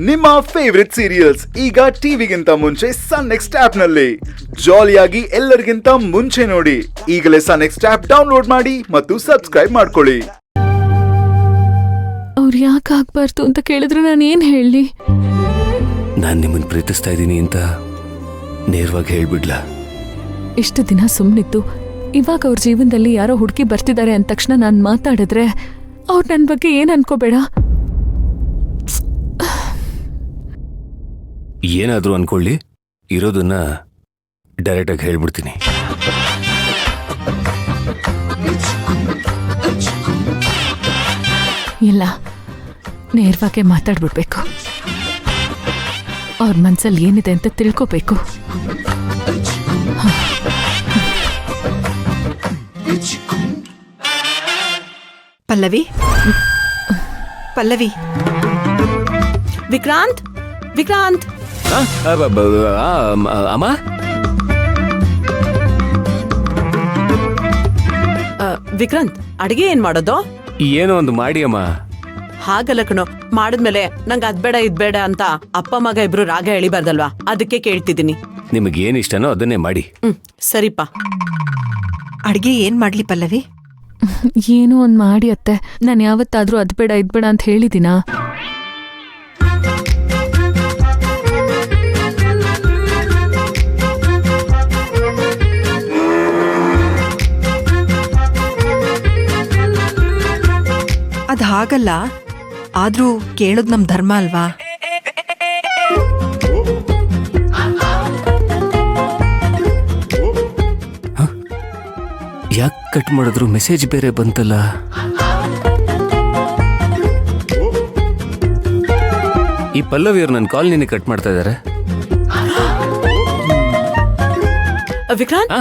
ನಿಮ್ಮ favourite serials ಈಗ ಟಿವಿಗಿಂತ ಮುಂಚೆ ಸನ್ ನೆಕ್ಸ್ಟ್ ಆಪ್ ನಲ್ಲಿ ಜಾಲಿಯಾಗಿ ಎಲ್ಲರಿಗಿಂತ ಮುಂಚೆ ನೋಡಿ. ಈಗಲೇ ಸನ್ ನೆಕ್ಸ್ಟ್ ಆಪ್ ಡೌನ್ಲೋಡ್ ಮಾಡಿ ಮತ್ತು ಸಬ್ಸ್ಕ್ರೈಬ್ ಮಾಡ್ಕೊಳ್ಳಿ. ಅವ್ರು ಯಾಕೆ ಆಗ್ಬಾರ್ದು ಅಂತ ಕೇಳಿದ್ರೆ ನಾನು ಏನ್ ಹೇಳಿ? ನಾನು ನಿಮ್ಮನ್ನು ಪ್ರೀತಿಸ್ತಾ ಇದ್ದೀನಿ ಅಂತ ನೇರವಾಗಿ ಹೇಳ್ಬಿಡ್ಲಾ? ಇಷ್ಟು ದಿನ ಸುಮ್ಮನಿತ್ತು, ಇವಾಗ ಅವ್ರ ಜೀವನದಲ್ಲಿ ಯಾರೋ ಹುಡುಕಿ ಬರ್ತಿದ್ದಾರೆ ಅಂದ ತಕ್ಷಣ ನಾನು ಮಾತಾಡಿದ್ರೆ ಅವ್ರು ನನ್ನ ಬಗ್ಗೆ ಏನ್ ಅನ್ಕೋಬೇಡ. ಏನಾದರೂ ಅನ್ಕೊಳ್ಳಿ, ಇರೋದನ್ನ ಡೈರೆಕ್ಟಾಗಿ ಹೇಳ್ಬಿಡ್ತೀನಿ. ಇಲ್ಲ, ನೇರವಾಗಿ ಮಾತಾಡ್ಬಿಡ್ಬೇಕು. ಅವ್ರ ಮನ್ಸಲ್ಲಿ ಏನಿದೆ ಅಂತ ತಿಳ್ಕೋಬೇಕು. ಪಲ್ಲವಿ, ಪಲ್ಲವಿ, ವಿಕ್ರಾಂತ್, ವಿಕ್ರಾಂತ್. ಅಮ್ಮ, ವಿಕ್ರಾಂತ್, ಅಡಿಗೆ ಏನ್ ಮಾಡೋದು? ಏನೋ ಒಂದು ಮಾಡಿ ಅಮ್ಮ. ಹಾಗಲ್ಲ ಕಣೋ, ಮಾಡಿದ್ಮೇಲೆ ನಂಗೆ ಅದ್ಬೇಡ ಇದ್ಬೇಡ ಅಂತ ಅಪ್ಪ ಮಗ ಇಬ್ರು ರಾಗ ಎಳಿಬಾರ್ದಲ್ವಾ, ಅದಕ್ಕೆ ಕೇಳ್ತಿದ್ದೀನಿ. ನಿಮಗೇನು ಇಷ್ಟನೋ ಅದನ್ನೇ ಮಾಡಿ. ಸರಿಪ್ಪ. ಅಡಿಗೆ ಏನ್ ಮಾಡ್ಲಿ ಪಲ್ಲವಿ? ಏನೋ ಒಂದ್ ಮಾಡಿ ಅತ್ತೆ. ನಾನು ಯಾವತ್ತಾದ್ರೂ ಅದ್ಬೇಡ ಇದ್ಬೇಡ ಅಂತ ಹೇಳಿದಿನಾ? ಅದ್ ಹಾಗಲ್ಲ, ಆದ್ರೂ ಕೇಳೋದ್ ನಮ್ ಧರ್ಮ ಅಲ್ವಾ? ಯಾಕೆ ಕಟ್ ಮಾಡಿದ್ರು? ಮೆಸೇಜ್ ಬೇರೆ ಬಂತಲ್ಲ. ಈ ಪಲ್ಲವಿಯವ್ರು ನನ್ನ ಕಾಲ್ ನಿನ್ನೆ ಕಟ್ ಮಾಡ್ತಾ ಇದಾರೆ. ವಿಕ್ರಾಂತ್,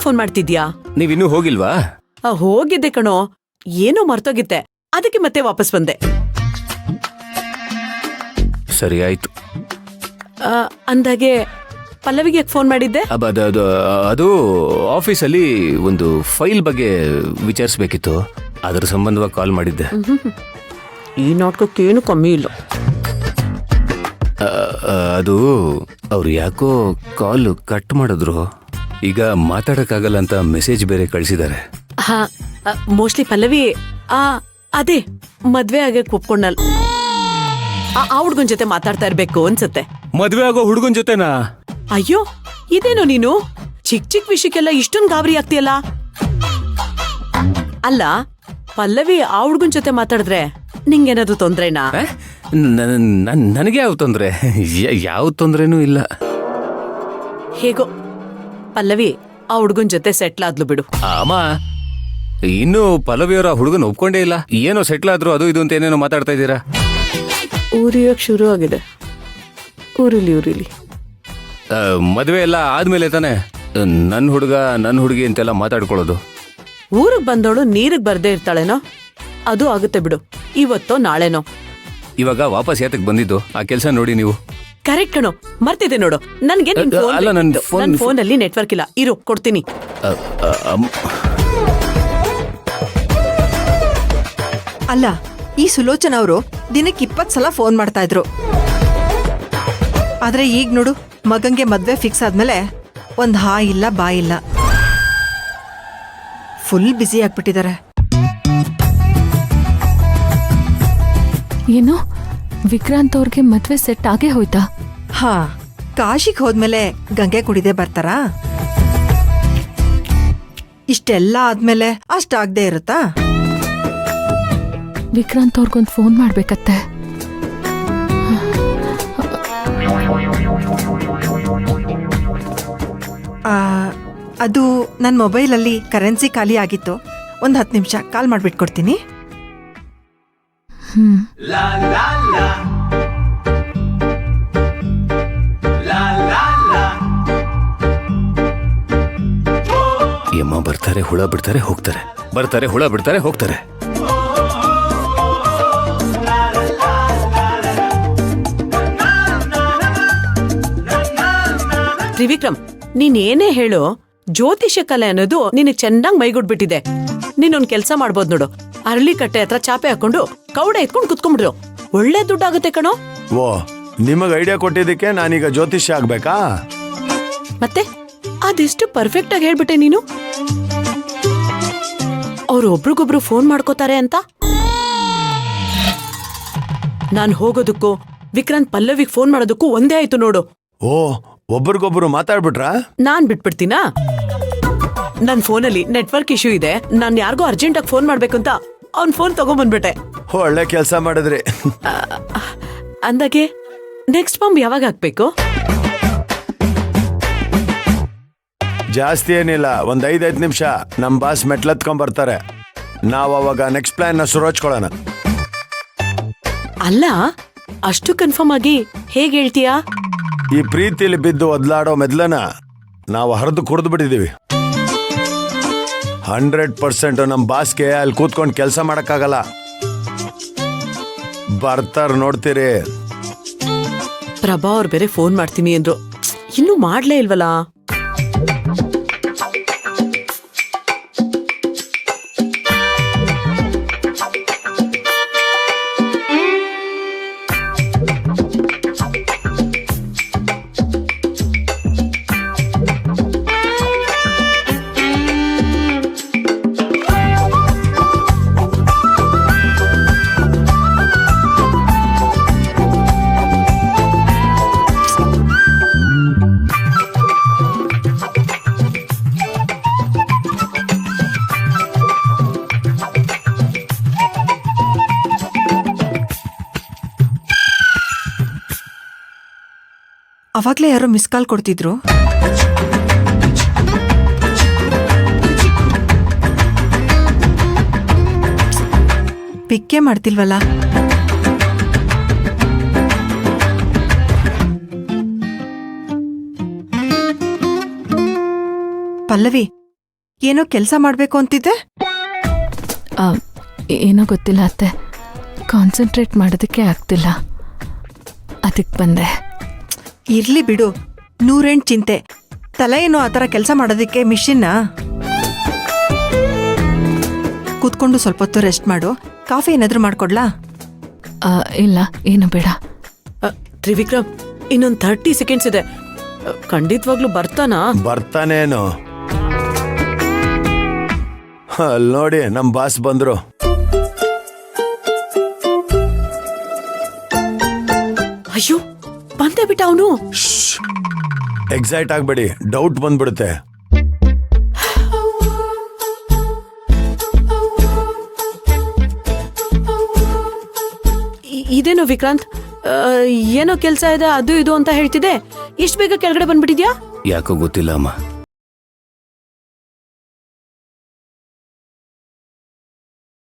ಫೋನ್ ಮಾಡ್ತಿದ್ಯಾ? ನೀವಿನ್ನೂ ಹೋಗಿಲ್ವಾ? ಹೋಗಿದ್ದೆ ಕಣೋ, ಏನೋ ಮರ್ತೋಗಿತ್ತೆ, ಅದಕ್ಕೆ ಮತ್ತೆ ವಾಪಸ್ ಬಂದೆ. ಸರಿ ಆಯ್ತು. ಅಂದಾಗೆ ಪಲ್ಲವಿಗೆ ಫೋನ್ ಮಾಡಿದ್ದೆ? ಅದು ಆಫೀಸಲ್ಲಿ ಒಂದು ಫೈಲ್ ಬಗ್ಗೆ ವಿಚಾರಿಸ್ಬೇಕಿತ್ತು, ಅದರ ಸಂಬಂಧವಾಗಿ ಕಾಲ್ ಮಾಡಿದ್ದೆ. ಈ ನಾಟಕಕ್ಕೇನು ಕಮ್ಮಿ ಇಲ್ಲ. ಅದು ಅವ್ರು ಯಾಕೋ ಕಾಲ್ ಕಟ್ ಮಾಡಿದ್ರು. ಈಗ ಮಾತಾಡಕ್ಕಾಗಲ್ಲ ಅಂತ ಮೆಸೇಜ್ ಬೇರೆ ಕಳಿಸಿದ್ದಾರೆ. ಹಾ, ಮೋಸ್ಟ್ಲಿ ಪಲ್ಲವಿ ಅದೇ ಮದ್ವೆ ಆಗಕ್ ಒಪ್ಕೊಂಡಲ್ ಆ ಹುಡ್ಗನ್ ಜೊತೆ ಮಾತಾಡ್ತಾ ಇರ್ಬೇಕು ಅನ್ಸತ್ತೆ. ಮದ್ವೆ ಆಗೋ ಹುಡುಗನ್ ಜೊತೆನಾ? ಅಯ್ಯೋ, ಇದೇನೋ ನೀನು ಚಿಕ್ಕ ಚಿಕ್ಕ ವಿಷಯಕ್ಕೆಲ್ಲ ಇಷ್ಟೊಂದು ಗಾಬರಿ ಆಗ್ತೀಯಲ್ಲ. ಅಲ್ಲ, ಪಲ್ಲವಿ ಆ ಹುಡ್ಗನ್ ಜೊತೆ ಮಾತಾಡಿದ್ರೆ ನಿಂಗೇನಾದ್ರು ತೊಂದ್ರೆನಾ? ನನಗೆ ಯಾವ ತೊಂದ್ರೆ? ಯಾವ ತೊಂದ್ರೆನೂ ಇಲ್ಲ. ಹೇಗೋ ಪಲ್ಲವಿ ಆ ಹುಡ್ಗನ್ ಜೊತೆ ಸೆಟ್ಲ್ ಆದ್ಲು ಬಿಡು. ಅಮ್ಮ, ಇನ್ನು ಪಲ್ಲವಿಯವರ ಹುಡುಗನ್ ಒಪ್ಕೊಂಡೇ ಇಲ್ಲ. ಏನೋ ಸೆಟ್ಲ್ ಆದ್ರು ಅದು ಇದು ಅಂತ ಏನೇನೋ ಮಾತಾಡ್ತಾ ಇದ್ದೀರಾ. ಊರಿಯಕ್ ಶುರು ಆಗಿದೆ. ಊರಿಲಿ ಮದ್ವೆ ಎಲ್ಲ ಆದ್ಮೇಲೆ ತಾನೆ ನನ್ನ ಹುಡುಗ ನನ್ನ ಹುಡುಗಿ ಅಂತೆಲ್ಲ ಮಾತಾಡ್ಕೊಳ್ಳೋದು. ಊರಿಗೆ ಬಂದವಳು ನೀರಿಗೆ ಬರ್ದೇ ಇರ್ತಾಳೇನೋ, ಅದು ಆಗುತ್ತೆ ಬಿಡು, ಇವತ್ತೋ ನಾಳೆನೋ. ಇವಾಗ ವಾಪಸ್ ಯಾತಕ್ ಬಂದಿದ್ದು? ಆ ಕೆಲಸ ನೋಡಿ ನೀವು. ಕರೆಕ್ಟ್ ಕಣೋ, ಮರ್ತಿದ್ದೆ ನೋಡು. ನನ್ಗೆ ನನ್ನ ಫೋನಲ್ಲಿ ನೆಟ್ವರ್ಕ್ ಇಲ್ಲ, ಇರು ಕೊಡ್ತೀನಿ. ಅಲ್ಲ, ಈ ಸುಲೋಚನಾ ಅವರು ದಿನಕ್ಕೆ 20 ಸಲ ಫೋನ್ ಮಾಡ್ತಾ ಇದ್ರು. ಆದ್ರೆ ಈಗ ನೋಡು, ಮಗಂಗೆ ಮದ್ವೆ ಫಿಕ್ಸ್ ಆದ್ಮೇಲೆ ಒಂದ್ ಹಾ ಇಲ್ಲ ಬಾ ಇಲ್ಲ, ಫುಲ್ ಬ್ಯುಸಿ ಆಗ್ಬಿಟ್ಟಿದ್ದಾರೆ. ಏನು, ವಿಕ್ರಾಂತ್ ಅವ್ರಿಗೆ ಮದ್ವೆ ಸೆಟ್ ಆಗೇ ಹೋಯ್ತಾ? ಹಾ, ಕಾಶಿಗ್ ಹೋದ್ಮೇಲೆ ಗಂಗೆ ಕುಡಿದೇ ಬರ್ತಾರಾ? ಇಷ್ಟೆಲ್ಲ ಆದ್ಮೇಲೆ ಅಷ್ಟಾಗ್ದೇ ಇರುತ್ತಾ? ವಿಕ್ರಾಂತ್ ಅವ್ರಿಗೊಂದು ಫೋನ್ ಮಾಡ್ಬೇಕತ್ತೆ. ಅದು ನನ್ನ ಮೊಬೈಲಲ್ಲಿ ಕರೆನ್ಸಿ ಖಾಲಿ ಆಗಿತ್ತು. ಒಂದು 10 ನಿಮಿಷ ಕಾಲ್ ಮಾಡ್ಬಿಟ್ಕೊಡ್ತೀನಿ. ಯಮ್ಮ ಬರ್ತಾರೆ, ಹುಳ ಬಿಡ್ತಾರೆ, ಹೋಗ್ತಾರೆ, ಬರ್ತಾರೆ, ಹುಳ ಬಿಡ್ತಾರೆ, ಹೋಗ್ತಾರೆ. ತ್ರಿವಿಕ್ರಮ್, ನೀನೇನೇ ಹೇಳು, ಜ್ಯೋತಿಷ್ಯ ಕಲೆ ಅನ್ನೋದು ನಿನಗೆ ಚೆನ್ನಾಗಿ ಮೈಗೂಡ್ಬಿಟ್ಟಿದೆ. ನೀನೊಂದ್ ಕೆಲ್ಸ ಮಾಡ್ಬೋದು ನೋಡು, ಅರಳಿ ಕಟ್ಟೆ ಹತ್ರ ಚಾಪೆ ಹಾಕೊಂಡು ಕೌಡೆ ಎತ್ಕೊಂಡು ಕುತ್ಕೊಂಡ್ಬಿಡು. ಒಳ್ಳೆ ದುಡ್ಡಾಗುತ್ತೆ ಕಣೋ. ಓ, ನಿಮಗ್ ಐಡಿಯಾ ಕೊಟ್ಟಿದ್ದಕ್ಕೆ ನಾನೀಗ ಜ್ಯೋತಿಷ್ಯ ಆಗ್ಬೇಕಾ? ಮತ್ತೆ ಅದೆಷ್ಟು ಪರ್ಫೆಕ್ಟ್ ಆಗಿ ಹೇಳ್ಬಿಟ್ಟೆ ನೀನು. ಅವ್ರು ಒಬ್ರಿಗೊಬ್ರು ಫೋನ್ ಮಾಡ್ಕೋತಾರೆ ಅಂತ. ನಾನ್ ಹೋಗೋದಕ್ಕೂ ವಿಕ್ರಾಂತ್ ಪಲ್ಲವಿಗ್ ಫೋನ್ ಮಾಡೋದಕ್ಕೂ ಒಂದೇ ಆಯ್ತು ನೋಡು. ಓ, ಒಬ್ರಿಗೊಬ್ರು ಮಾತಾಡ್ಬಿಟ್ರಾ? ನಾನ್ ಬಿಟ್ಬಿಡ್ತೀನಾ? ನನ್ ಫೋನಲ್ಲಿ ನೆಟ್ವರ್ಕ್ ಇಶ್ಯೂ ಇದೆ, ನಾನ್ ಯಾರಿಗೋ ಅರ್ಜೆಂಟ್ ಆಗಿ ಫೋನ್ ಮಾಡ್ಬೇಕು ಅಂತ ಅವ್ನ್ ಫೋನ್ ತಗೊಂಡ್ಬಂದ್ಬಿಟ್ಟೆ. ಒಳ್ಳೆ ಕೆಲಸ ಮಾಡಿದ್ರಿ. ಅಂದಾಗೆ ನೆಕ್ಸ್ಟ್ ಬಾಂಬ್ ಯಾವಾಗ ಹಾಕ್ಬೇಕು? ಜಾಸ್ತಿ ಏನಿಲ್ಲ, ಒಂದ್ 5 ನಿಮಿಷ ನಮ್ ಬಾಸ್ ಮೆಟ್ಲತ್ಕೊಂಡ್ ಬರ್ತಾರೆ. ನಾವ್ ಅವಾಗ ನೆಕ್ಸ್ಟ್ ಪ್ಲಾನ್ ನ ಶುರು ಹಚ್ಕೊಳ್ಳೋಣ. ಅಲ್ಲ, ಅಷ್ಟು ಕನ್ಫರ್ಮ್ ಆಗಿ ಹೇಗ್ ಹೇಳ್ತೀಯಾ? ಈ ಪ್ರೀತಿಲಿ ಬಿದ್ದು ಒದ್ಲಾಡೋ ಮೆದ್ಲನ ನಾವು ಹರಿದು ಕುಡಿದು ಬಿಟ್ಟಿದೀವಿ. 100% ನಮ್ ಬಾಸ್ಗೆ ಅಲ್ಲಿ ಕೂತ್ಕೊಂಡು ಕೆಲಸ ಮಾಡಕ್ಕಾಗಲ್ಲ. ಬರ್ತಾರ ನೋಡ್ತೀರಿ. ಪ್ರಭಾ ಅವ್ರು ಬೇರೆ ಫೋನ್ ಮಾಡ್ತೀನಿ ಅಂದ್ರು, ಇನ್ನೂ ಮಾಡ್ಲೇ ಇಲ್ವಲ್ಲ. ಅವಾಗ್ಲೇ ಯಾರೋ ಮಿಸ್ ಕಾಲ್ ಕೊಡ್ತಿದ್ರು. ಪಿಕ್ಕೇ ಮಾಡ್ತಿಲ್ವಲ್ಲ. ಪಲ್ಲವಿ, ಏನೋ ಕೆಲ್ಸ ಮಾಡ್ಬೇಕು ಅಂತಿದ್ದೆ? ಏನೋ ಗೊತ್ತಿಲ್ಲ ಅತ್ತೆ, ಕಾನ್ಸಂಟ್ರೇಟ್ ಮಾಡೋದಕ್ಕೆ ಆಗ್ತಿಲ್ಲ, ಅದಕ್ಕೆ ಬಂದೆ. ಇರ್ಲಿ ಬಿಡು, 100 ಚಿಂತೆ. ತಲೆ ಏನೋ ಆ ಥರ ಕೆಲಸ ಮಾಡೋದಕ್ಕೆ ಮಿಷಿನ್ನ. ಕೂತ್ಕೊಂಡು ಸ್ವಲ್ಪ ಹೊತ್ತು ರೆಸ್ಟ್ ಮಾಡು. ಕಾಫಿ ಏನಾದ್ರೂ ಮಾಡ್ಕೊಡ್ಲಾ? ಇಲ್ಲ, ಏನು ಬೇಡ. ತ್ರಿವಿಕ್ರಮ್, ಇನ್ನೊಂದ್ 30 ಸೆಕೆಂಡ್ಸ್ ಇದೆ. ಖಂಡಿತವಾಗ್ಲೂ ಬರ್ತಾನಾ? ಬರ್ತಾನೇನು? ಅಲ್ಲಿ ನೋಡಿ, ನಮ್ ಬಾಸ್ ಬಂದ್ರು. ಅಯ್ಯೋ, ಬಂದೇ ಬಿಟ್ಟ ಅವನು. ಎಕ್ಸೈಟ್ ಆಗ್ಬೇಡಿ, ಡೌಟ್ ಬಂದ್ಬಿಡುತ್ತೆ. ಇದೇನೋ ವಿಕ್ರಾಂತ್, ಏನೋ ಕೆಲ್ಸ ಇದೆ ಅದು ಇದು ಅಂತ ಹೇಳ್ತಿದೆ, ಇಷ್ಟು ಬೇಗ ಕೆಳಗಡೆ ಬಂದ್ಬಿಟ್ಟಿದ್ಯಾ? ಯಾಕೋ ಗೊತ್ತಿಲ್ಲ ಅಮ್ಮ.